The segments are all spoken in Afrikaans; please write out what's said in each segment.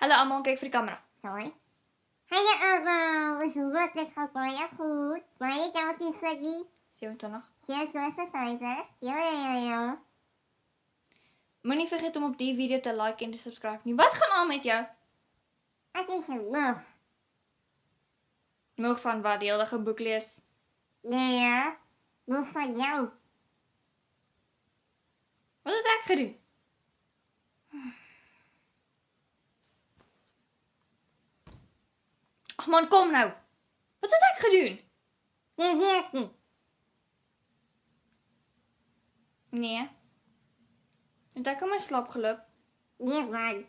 Hallo almal, kyk vir die kamera. Sorry. Hallo allemaal, is het gaat baie goed. Baie dankie vir die 27. cijfers. Ja. Moenie vergeet om op die video te like en te subscribe nie. Wat gaan aan met jou? Ek is moeg. Moeg van wat, die hele dag 'n boek lees? Ja, moeg van jou. Wat het ek gedoen? Ag man, kom nou. Wat het ek gedoen? Jy weet nie. Nee. Het ek in my slaap geloop? Nee man.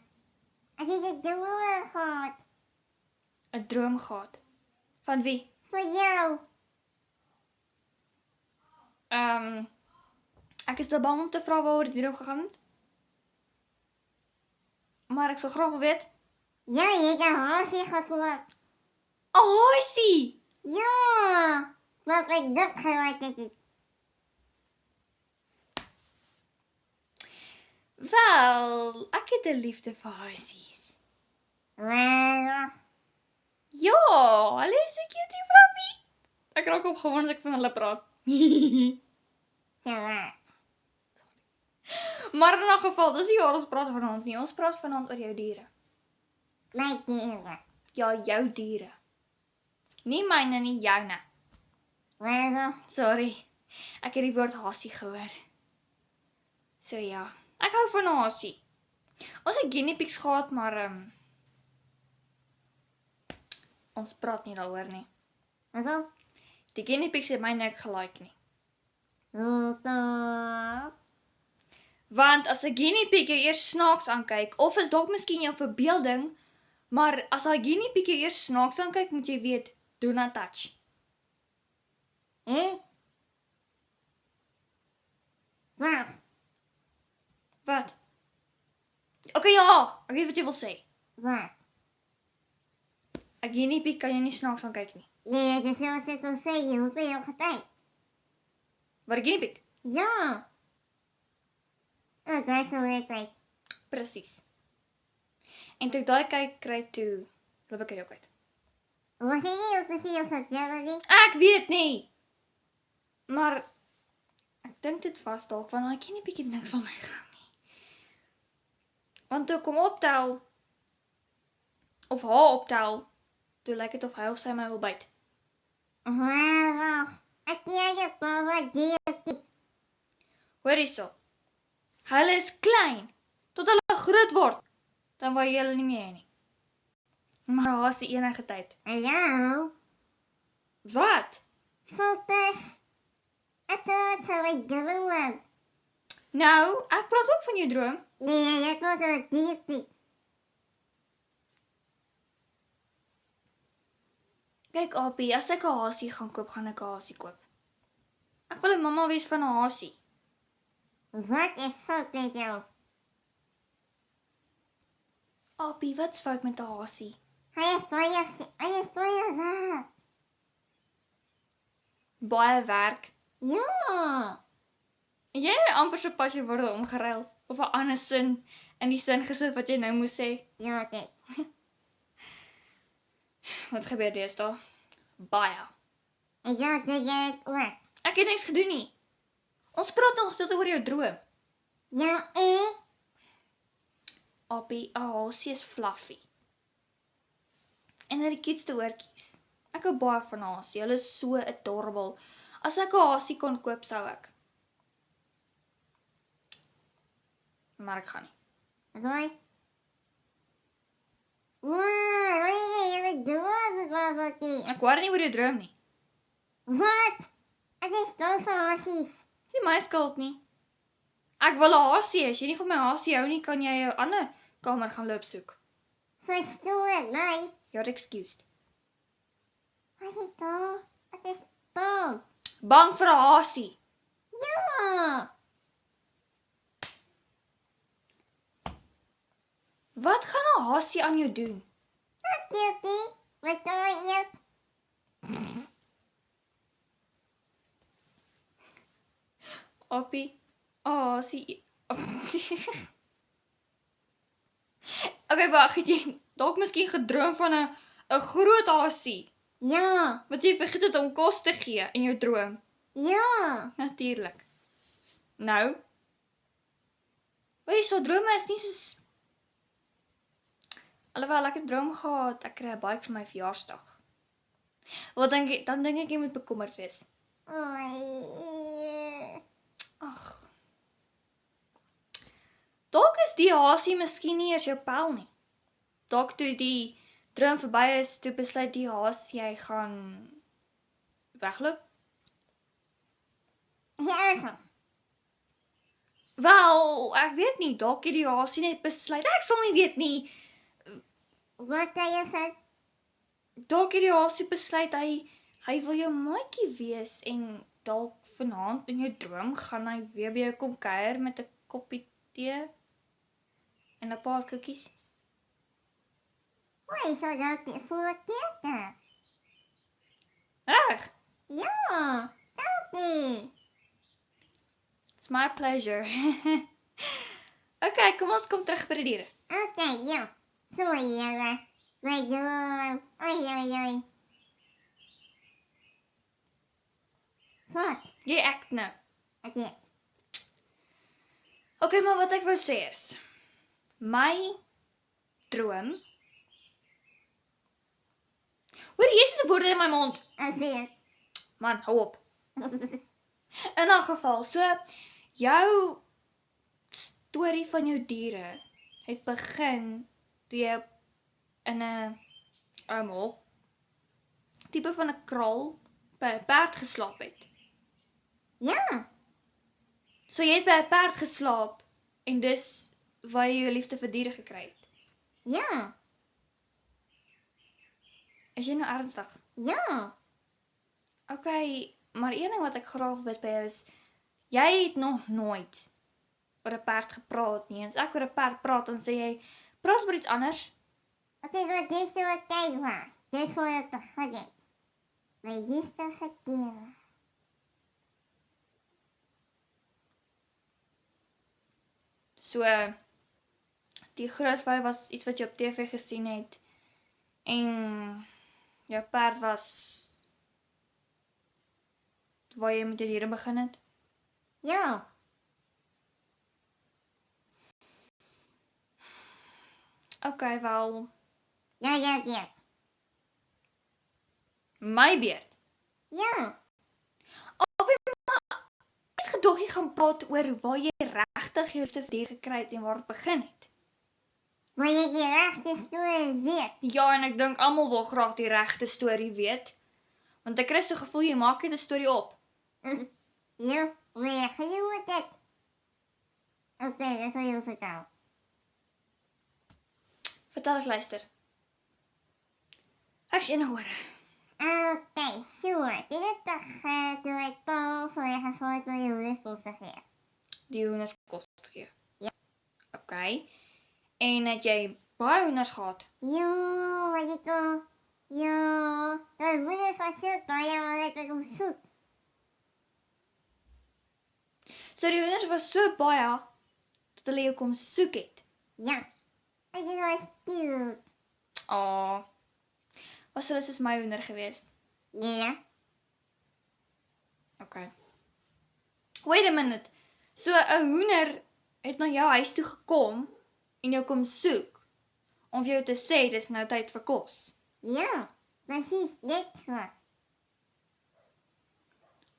Ek het 'n droom gehad. 'n Droom gehad. Van wie? Vir jou. Ek is te bang om te vra waaroor die droom gegaan het. Maar ek sal graag wil weet. Ja, jy het 'n hasie gekoop. 'n Hasie! Ja. Wat ek dit geraak het. Wel, ek het 'n liefde vir hasies. Wel, Ja, hulle is so cute en fluffy. Ek raak opgewonde as ek van hulle praat. ja. Maar in 'n geval, dis nie waar ons praat vanaand nie. Ons praat vanaand oor jou diere. My diere. Ja, jou diere. Nie myne nie, joune. Wel, Sorry. Ek het die woord hasie gehoor. So ja, ek hou van 'n hasie. Ons het guinea pigs gehad, maar ons praat nie daaroor nie. wat? Die guinea pigs het my nik gelike nie. Want as 'n guinea pig jou eers snaaks aankyk, of is dalk miskien jou verbeelding, maar as 'n guinea pig jou eers snaaks aankyk, moet jy weet, do not touch. Wat? Wat? Okay, ja, ek weet wat jy wil sê. Wat? 'n Guinea pig kan jy nie snaaks aankyk nie. Nee, dis zoals ik al zei, je hoeft heel getijд. Wat 'n guinea pig? Ja. Dat is zo lekker. Presies. En toe ek daai kyk kry toe, loop ek uit uit. Was je niet op de video van Jerry? Ek weet nie. Maar ek dink dit was dalk want daai guinea pig het niks van my gehou nie. Want toe ek hom optel of haar optel, toe lyk dit of hy of sy my wil byt. Wacht. Ik ken je papa die. Hoor hierso. Hulle is klein tot hulle groot word. Dan wou jy hulle nie meer hê nie. Maar haas die enige tyd. Hallo? Wat? Fokus. Ik wil het zo ik droom. Nou, ek praat ook van jou droom. Nee, dat was een diertje. Kyk Apie, as ek 'n hasie gaan koop, gaan ek 'n hasie koop. Ek wil 'n mamma wees van 'n hasie. Wat is fout met jou? Apie, wat's fout met 'n hasie? Hij is voor je raar. Baie werk. Ja. Jy het amper so pas jy woorde omgeruil of 'n ander sin in die sin gesit wat jy nou moes sê. Ja, kijk. Wat gebeur deesdae? Baie. Ik dacht dat jij het hoort. Ek het niks gedoen nie. Ons praat nog tot oor jou droom. Ja, Apie, 'n hasie is fluffy. En hy het die cuteste oortjies. Ek hou baie van hasie. Hulle is so adorable. As ek 'n hasie kon koop, sou ek. Maar ek gaan nie. Roy. Wow, Roy, je bent door. Ek worry nie oor jou droom nie. Wat? Het is dood van hassies. Dis nie my skuld nie. Ek wil 'n hasie. As jy nie van my hasie hou nie, kan jy jou ander kamer gaan loop soek. Verstoor mij. You're excused. Wat is dat? Het is dood. Bang vir 'n hasie. Ja. Wat gaan 'n hasie aan jou doen? Wat doet die? Wat doe je? Apie, 'n hasie. Okay, wag, Dalk miskien gedroom van 'n groot hasie Ja, wat jy vergeet het om kos te gee in jou droom. ja. Natuurlik. Nou. Hoorie, so drome is nie soos alhoewel ek 'n droom gehad, ek kry 'n bike vir my verjaarsdag. Wat dink jy? Dan dink ek jy moet bekommerd wees. Oei. Ag. Dalk is die hasie miskien nie eers jou pel nie. Dalk toe die droom verby is, toe besluit die hasie jy gaan wegloop. Ja, also. Wel, ek weet nie, dalk het die hasie net besluit. Ek sal nie weet nie. Wat kan jy sê? Dalk het die hasie besluit hy wil jou maatjie wees en dalk vanaand in jou droom gaan hy weer by jou kom kuier met 'n koppie tee en 'n paar koekies. Oei, so dat is voor teken. Reg. Ja, dankie. It's my pleasure. Okay, kom ons kom terug by die diere. Oké, ja. Sorry, Ella. My droom. Oei. Wat? Jy act nou. Oké. Okay, maar wat ek wou sê is, my droom. Hoor, hier sit 'n woord in my mond. Oké. Man, hou op. In 'n geval, so jou storie van jou diere het begin toe jy in 'n hok tipe van 'n kraal by 'n perd geslaap het. Ja. So jy het by 'n perd geslaap en dis waar jy jou liefde vir diere gekry het. Ja. Is jy nou ernstig? Ja. Okay, maar een ding wat ek graag weet by jou is, jy het nog nooit oor 'n perd gepraat nie. En as ek oor 'n perd praat, dan sê jy, praat oor iets anders. Oké, so dit is wat tijd was. Dit voor het begin. Mijn liefste dieren. So, die groot vy was iets wat jy op TV gesien het. En jou perd was waar jy met jou diere begin het. Ja. Okay, wel, Ja. my beurt. Ja. Ek het gedog jy gaan praat oor waar jy regtig jou liefde vir diere gekry het en waar dit begin het. Maar je die rechte story weet. Ja, en ek dink almal wil graag die regte storie weet. Want ek kry so gevoel jy maak net 'n storie op. Ja, weer genoeg het. Oké, dat zal je vertellen. Vertel ek luister. Ek sien hoor. Oké, sure. Dit is toch toen ik Paul voor je gevolgd door je wissel zeggen. Die hoenders kos te gee. Ja. Okay. En het jy baie hoenders gehad? Ja, wat ik al. Ja, dat moet je van zoek, maar ja, dat ik op zoek. So die hoenders was so baie dat hulle jou kom soek het. Ja. Ik is wel cute. Was hulle soos my hoender gewees? Ja. Okay. Wait a minute. So 'n hoender het na jou huis toe gekom en jou kom soek om vir jou te sê dis nou tyd vir kos. Ja, precies dit zo.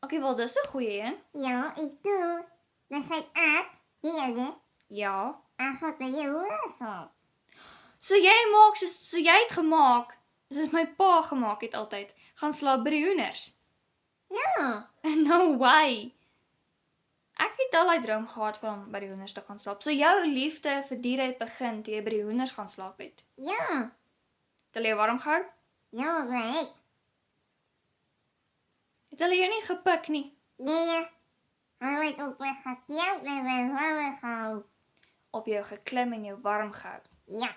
Okay, wel dis 'n goeie een. Ja, ik doe. Dat zijn aard, dieren, Ja. en gaat bij je horen zo. So jy maak so jy het gemaak, soos my pa gemaak het altyd, gaan slaap by die hoenders. Ja. No way. Ek het al die droom gehad van by die hoenders te gaan slaap. So jou liefde vir diere het begin toe jy by die hoenders gaan slaap het. Ja. Het hulle jou warm gehou? Ja, weet. Het hulle jou nie gepik nie? Nee. Hij wordt op weg geklapt en ben warm gehouden. Op jou geklim en jou warm gehou. Ja.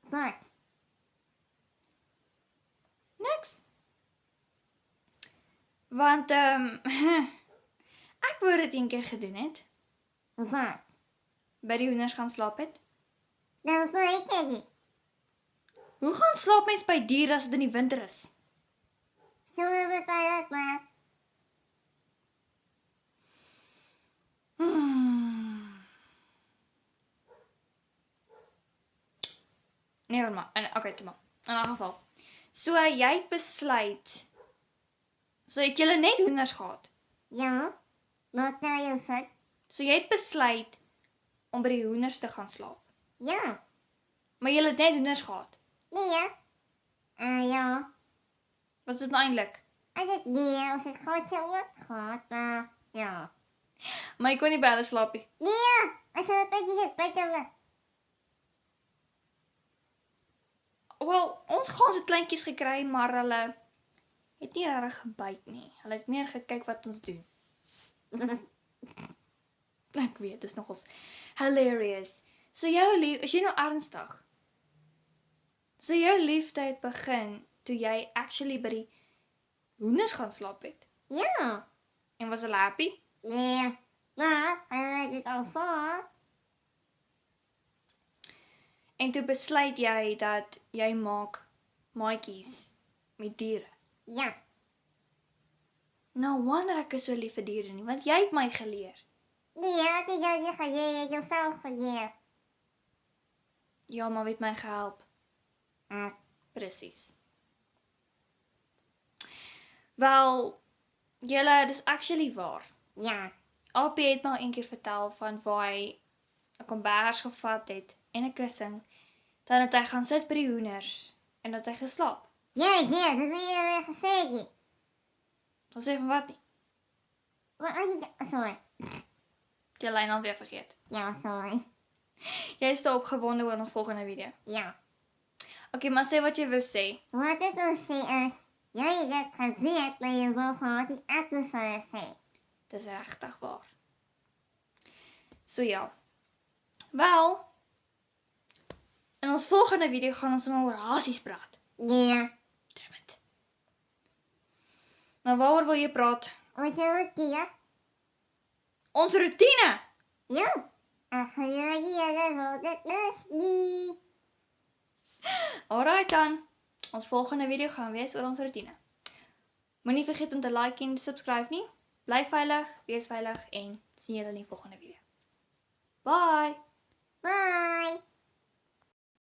Wat? Niks. Want ek voor dit een keer gedoen het? Wat? By die hoenders gaan slaap het? Dat weet ik niet. Hoe gaan slaap mens by diere as dit in die winter is? Zullen we bij dat maar? Nee, maar. Okay, toe maar. In 'n geval. So jy het besluit. So het julle net hoenders gehad. Ja. Wat zou je zeggen? So jy het besluit om by die hoenders te gaan slaap. Ja. Maar julle het net hoenders gehad. Nee, ja. Ja. Wat is dit nou eintlik? Als het niet, als het goed zo wordt gaat, ja. Maar jy kon nie by hulle slaap nie. Nee, ja. Als het een beetje zit, beter wordt. Wel, ons gans het kleintjies gekry, maar hulle het nie regtig gebyt nie. Hulle het meer gekyk wat ons doen. Ek weet, dis nogals hilarious. So jou lief, is jy nou ernstig? So jou liefde het begin toe jy actually by die hoenders gaan slaap het. Ja. En was hulle happy? Nee. Maar, hij weet het al voor. En toe besluit jy dat jy maak maatjies met diere. Ja. Nou wonder ek is so lief vir diere nie, want jy het my geleer. Nee, ja, het is jou niet geleerd, je zelf geleerd. Ja, maar het my gehelp. Ah, Presies. Wel, julle, dis actually waar. ja. AP het my een keer vertel van waar hy 'n kombers gevat het en 'n kussing. Dan het hy gaan sit by die hoenders en dat hy geslaap. Ja, dat heb je weer gezegd. Dan sê van wat nie. Maar als je... Sorry. Jy lyn alweer vergeet. Ja, sorry. Jy is te opgewonde oor ons volgende video. Ja. Okay, maar sê wat jy wou sê. Wat het ons sê is... Jij hebt gezegd, maar je wil gewoon die actors van je sê. Dis regtig waar. So ja. Wel, in ons volgende video gaan ons maar oor hasies praat. Ja. Damn it. Nou waaroor wil jy praat? Onze routine. Ons routine. Ja. Als je reageren wilt het dus niet. Alright dan. Ons volgende video gaan wees oor ons routine. Moenie vergeet om te like en te subscribe nie. Bly veilig, wees veilig en sien julle in die volgende video. Bye. Bye.